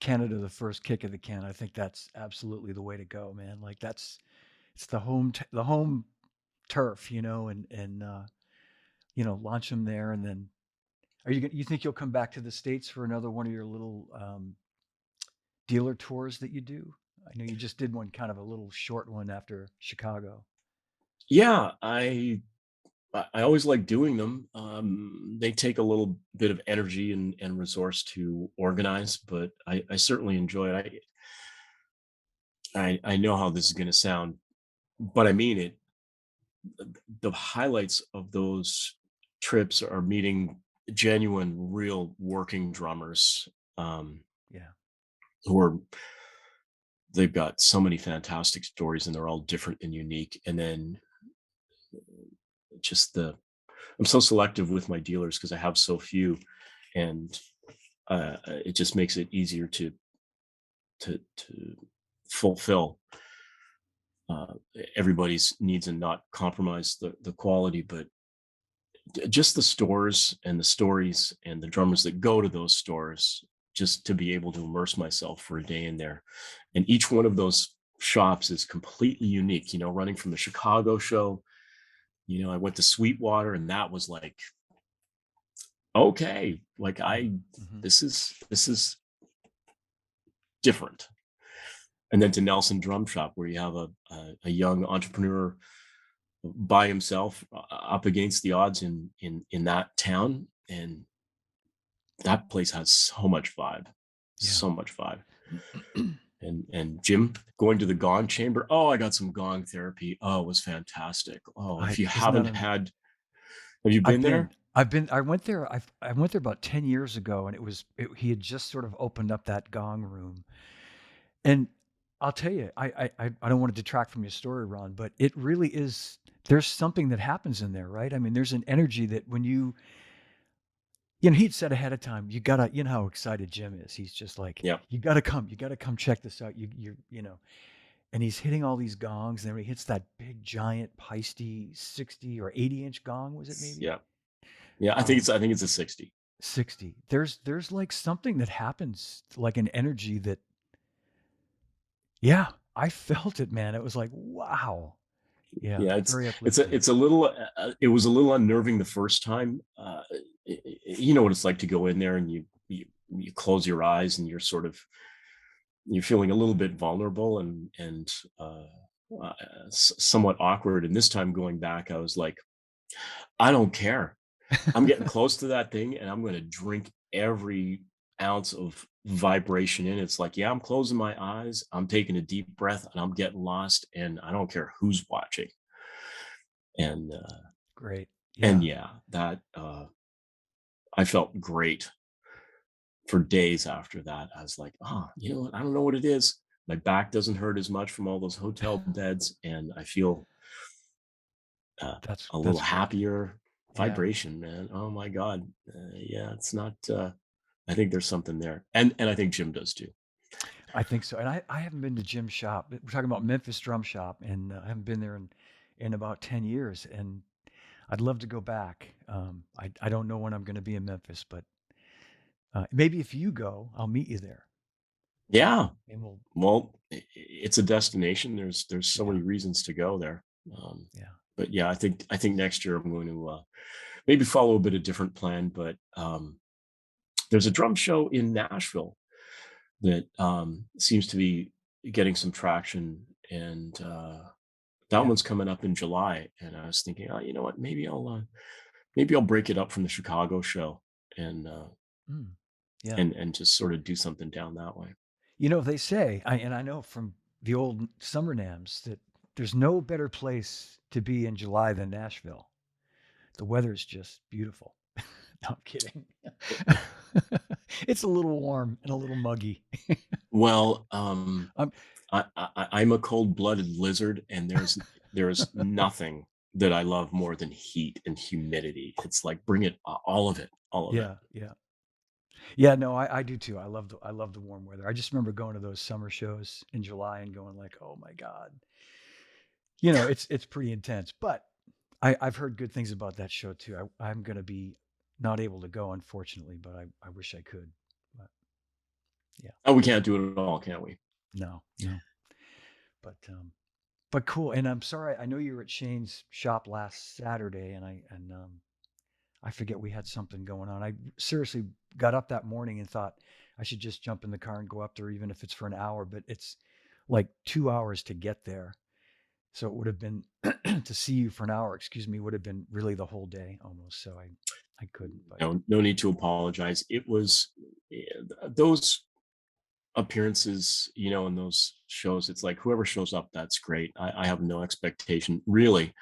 Canada the first kick of the can. I think that's absolutely the way to go, man. Like it's the home turf, and launch them there, and then you think you'll come back to the States for another one of your little dealer tours that you do? I know you just did one, kind of a little short one after Chicago. Yeah, I always like doing them. They take a little bit of energy and resource to organize, but I certainly enjoy it. I know how this is going to sound, but I mean it. The highlights of those trips are meeting genuine, real working drummers, um, Yeah. who are they've got so many fantastic stories, and they're all different and unique. And then just the I'm so selective with my dealers because I have so few, and it just makes it easier to fulfill uh, everybody's needs and not compromise the quality. But just the stores and the stories and the drummers that go to those stores, just to be able to immerse myself for a day in there. And each one of those shops is completely unique. Running from the Chicago show, I went to Sweetwater, and that was like, okay, like I Hmm. this is different. And then to Nelson Drum Shop, where you have a young entrepreneur by himself, up against the odds in that town, and that place has Yeah. so much vibe. And Jim going to the gong chamber. Oh, I got some gong therapy. Oh, it was fantastic. Oh, I if you isn't that haven't an had, have you been there? I went there. I went there about 10 years ago, and he had just sort of opened up that gong room. And I'll tell you, I don't want to detract from your story, Ron, but it really is. There's something that happens in there, right? I mean, there's an energy that when he'd said ahead of time, you gotta, how excited Jim is. He's just like, Yeah. you gotta come check this out. And he's hitting all these gongs, and then he hits that big giant Peisty 60 or 80-inch gong, was it maybe? Yeah. Yeah. I think Um, it's I think it's a 60. 60. There's like something that happens, like an energy that, yeah, I felt it, man. It was like, wow. Yeah, Yeah, very it's a uplifting. it's a little it was a little unnerving the first time. You know what it's like to go in there, and you close your eyes, and you're feeling a little bit vulnerable, and somewhat awkward. And this time going back, I was like, I don't care. I'm getting close to that thing, and I'm going to drink every ounce of vibration in. It's like, yeah, I'm closing my eyes, I'm taking a deep breath, and I'm getting lost, and I don't care who's watching. And Great. and Yeah. yeah, that I felt great for days after that. I was like, you know what? I don't know what it is. My back doesn't hurt as much from all those hotel beds, and I feel a little That's great. happier. Yeah. Vibration, man. Oh my god. Yeah, it's not. I think there's something there, and I think Jim does too. I think so. And I haven't been to Jim's shop. We're talking about Memphis Drum Shop, and I haven't been there in about 10 years. And I'd love to go back. I don't know when I'm going to be in Memphis, but maybe if you go, I'll meet you there. Yeah. And we'll, Well, it's a destination. There's so yeah, many reasons to go there. Um, yeah, but yeah, I think next year I'm going to maybe follow a bit of different plan. But there's a drum show in Nashville that seems to be getting some traction, and that yeah. one's coming up in July. And I was thinking, oh, you know what? Maybe I'll break it up from the Chicago show, and Mm, yeah. and just sort of do something down that way. They say, and I know from the old summer NAMMs that there's no better place to be in July than Nashville. The weather's just beautiful. No, I'm kidding. It's a little warm and a little muggy. Well, Um, I'm a cold-blooded lizard, and there's nothing that I love more than heat and humidity. It's like, bring it, all of it, all of it. yeah, yeah, yeah. No, I do too. I love the warm weather. I just remember going to those summer shows in July and going like, oh my god, it's pretty intense. But I've heard good things about that show too. I'm gonna be not able to go, unfortunately, but I wish I could. But Yeah. Oh, we can't do it at all, can we? No, no. But but cool. And I'm sorry, I know you were at Shane's shop last Saturday and I forget we had something going on. I seriously got up that morning and thought I should just jump in the car and go up there even if it's for an hour, but it's like 2 hours to get there. So it would have been to see you for an hour, excuse me, would have been really the whole day almost. So I couldn't, but No, no need to apologize. It was those appearances, in those shows. It's like whoever shows up, that's great. I have no expectation, really.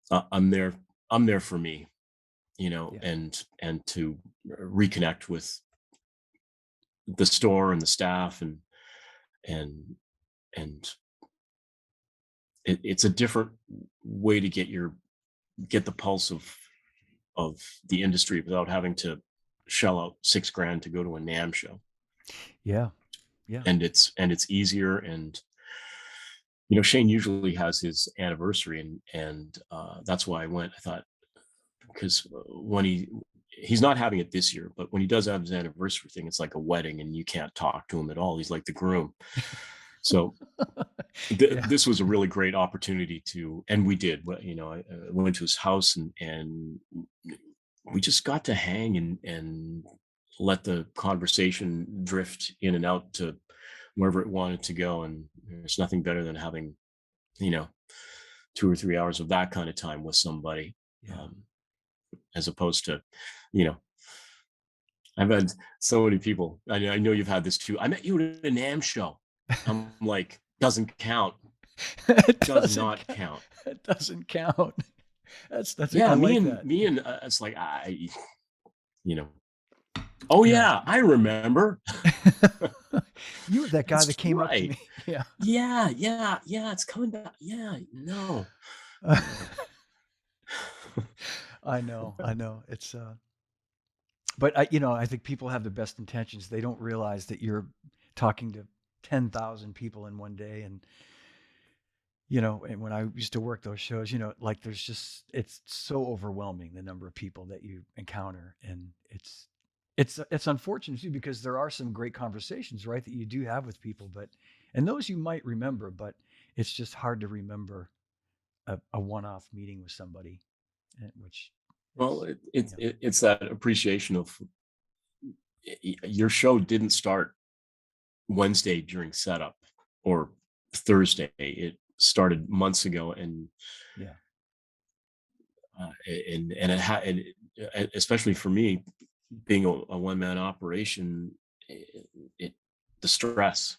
I'm there. I'm there for me, yeah. and to reconnect with the store and the staff and and it's a different way to get the pulse of the industry without having to shell out 6 grand to go to a NAMM show. Yeah. Yeah. And it's easier. And Shane usually has his anniversary, and that's why I went. I thought, because when he's not having it this year, but when he does have his anniversary thing, it's like a wedding, and you can't talk to him at all. He's like the groom. So Yeah. this was a really great opportunity to, and we did. I went to his house, and we just got to hang and let the conversation drift in and out to wherever it wanted to go. And there's nothing better than having, you know 2 or 3 hours of that kind of time with somebody, Yeah. um, as opposed to, you know I've had so many people. I know you've had this too. I met you at a NAMM show. I'm like, doesn't count. It Does doesn't not count. count. It doesn't count. I Yeah, me like and that. me and it's like, you know. Oh Yeah. yeah, I remember. You were that guy that That's came up to right. me. Yeah. Yeah, yeah, yeah. It's coming back. Yeah, no. I know. I know. But I think people have the best intentions. They don't realize that you're talking to 10,000 people in one day. And when I used to work those shows, like it's so overwhelming the number of people that you encounter. And it's unfortunate too, because there are some great conversations, right, that you do have with people, and those you might remember, but it's just hard to remember a one-off meeting with somebody, which Well, is, yeah, it's that appreciation of, your show didn't start Wednesday during setup or Thursday. It started months ago, yeah, and especially for me, being a one man operation, it the stress,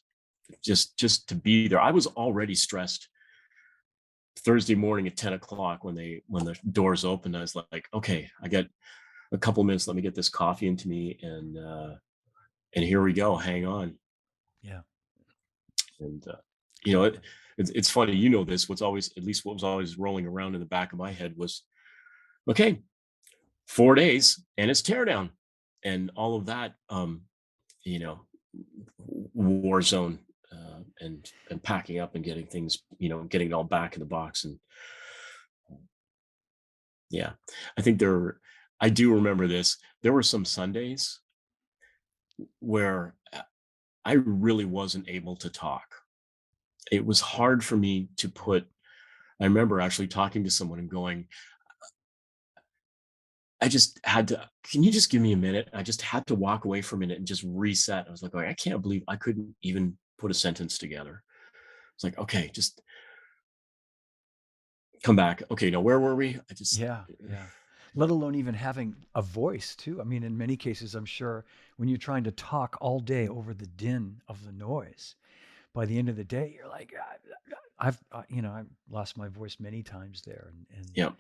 just to be there. I was already stressed Thursday morning at 10 o'clock when the doors opened. I was like, okay, I got a couple minutes. Let me get this coffee into me, and here we go. Hang on. yeah, And exactly. it's funny. This. What was always rolling around in the back of my head was, okay, 4 days and it's teardown, and all of that. You know, war zone, and packing up and getting things, getting it all back in the box. And yeah, I think I do remember this. There were some Sundays where I really wasn't able to talk. It was hard for me to put. I remember actually talking to someone and going, I just had to. Can you just give me a minute? I just had to walk away for a minute and just reset. I was like, I can't believe I couldn't even put a sentence together. It's like, okay, just come back. Okay, now where were we? I just, Yeah, yeah. Let alone even having a voice too. I mean, in many cases, I'm sure when you're trying to talk all day over the din of the noise, by the end of the day, you're like, I've lost my voice many times there, and yeah.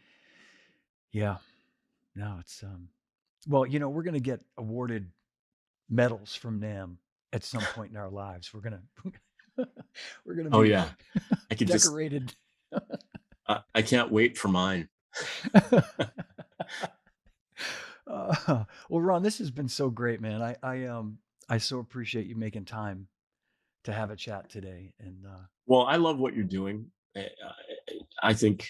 yeah, no, well, we're gonna get awarded medals from NAMM at some point in our lives. We're gonna Oh be yeah, I could just. decorated. I can't wait for mine. Well, Ron, this has been so great, man. I so appreciate you making time to have a chat today. And Well, I love what you're doing. I think,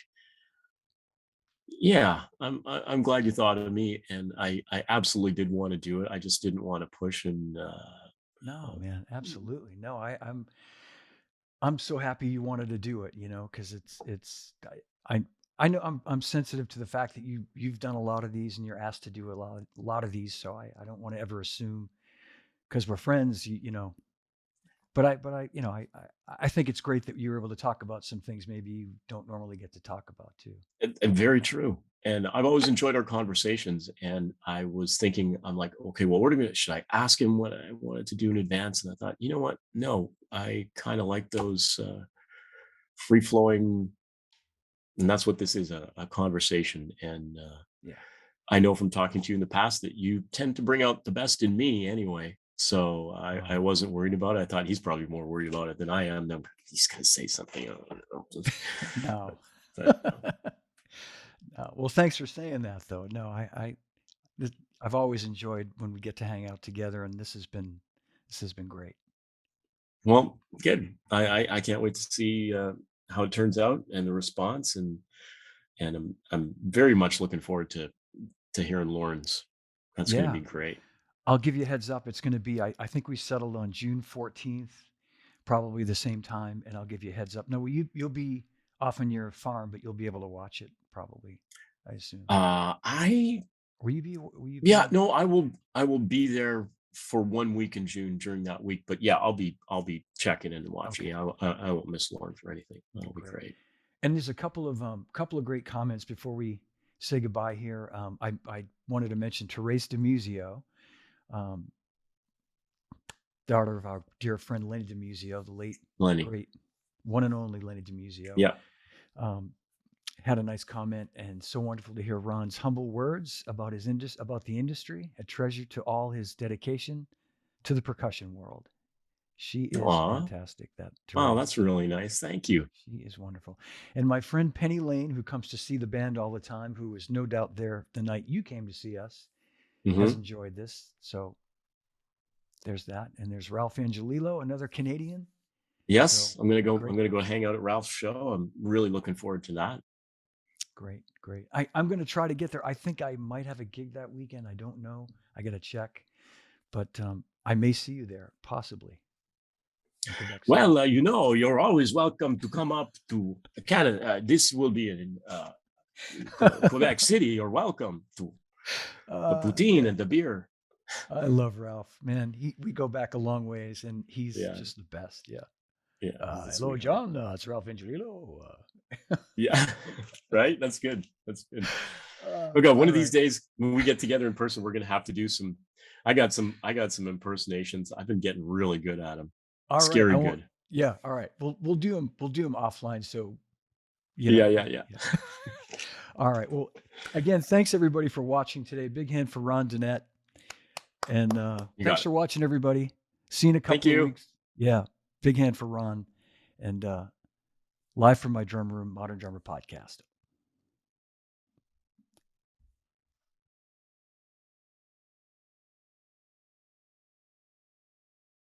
yeah, I'm glad you thought of me, and I absolutely did want to do it. I just didn't want to push, and No, Um, man, absolutely. No, I'm so happy you wanted to do it, because it's I I know I'm sensitive to the fact that you've done a lot of these and you're asked to do a lot of these, so I don't want to ever assume because we're friends, but I I think it's great that you were able to talk about some things maybe you don't normally get to talk about too. and very true. And I've always enjoyed our conversations. And I was thinking, I'm like, okay, well, what are we gonna, should I ask him what I wanted to do in advance? And I thought, you know what? No, I kind of like those free flowing, and that's what this is, a conversation. And Yeah. I know from talking to you in the past that you tend to bring out the best in me anyway. So I Oh, wasn't worried about it. I thought he's probably more worried about it than I am. Then he's going to say something. I don't know. no. But, No. Well, thanks for saying that though. No, this, I've always enjoyed when we get to hang out together, and this has been great. well, good. I can't wait to see how it turns out and the response, and I'm very much looking forward to hearing Lauren's. That's going to Yeah, be great. I'll give you a heads up. It's going to be. I think we settled on June 14th, probably the same time, and I'll give you a heads up. No, you'll be off on your farm, but you'll be able to watch it probably. I assume. I Will you be Yeah, able? no, I will be there for 1 week in June during that week. But yeah, I'll be checking in and watching. Okay, Yeah, I won't miss Lauren for anything. That'll be great. great. And there's a couple of great comments before we say goodbye here. I wanted to mention Therese DeMuzio, um, daughter of our dear friend Lenny DeMuzio, the late Lenny. great one and only Lenny DeMuzio. Yeah. Um, had a nice comment, and so wonderful to hear Ron's humble words about about the industry, a treasure to all his dedication to the percussion world. She is Aw. fantastic, that Wow, Therese. that's really nice. Thank you. She is wonderful. And my friend Penny Lane, who comes to see the band all the time, who was no doubt there the night you came to see us, has Hmm. enjoyed this. So there's that. And there's Ralph Angelillo, another Canadian. So Yes, I'm great, gonna go hang out at Ralph's show. I'm really looking forward to that. great, great. I'm going to try to get there. I think I might have a gig that weekend. I don't know. I got to check. But I may see you there, possibly in Quebec City. Well, you're always welcome to come up to Canada. This will be in Quebec City. You're welcome to the poutine Yeah, and the beer. I love Ralph. Man, we go back a long ways, and he's Yeah, just the best. Yeah. yeah, he's a Hello, sweetheart. John. It's Ralph Angelillo. Yeah, right. That's good. That's good. Okay, one All of these right. days when we get together in person, we're gonna have to do some. I got some impersonations. I've been getting really good at them. All right. I Scary won't. good. Yeah. All right. We'll do them offline. So Yeah, yeah, yeah. yeah. All right. Well, again, thanks everybody for watching today. Big hand for Ron Dunnett, and You thanks got for it. watching everybody. See you in a Thank couple of you. weeks. Yeah. Big hand for Ron, and live from my drum room, Modern Drummer Podcast.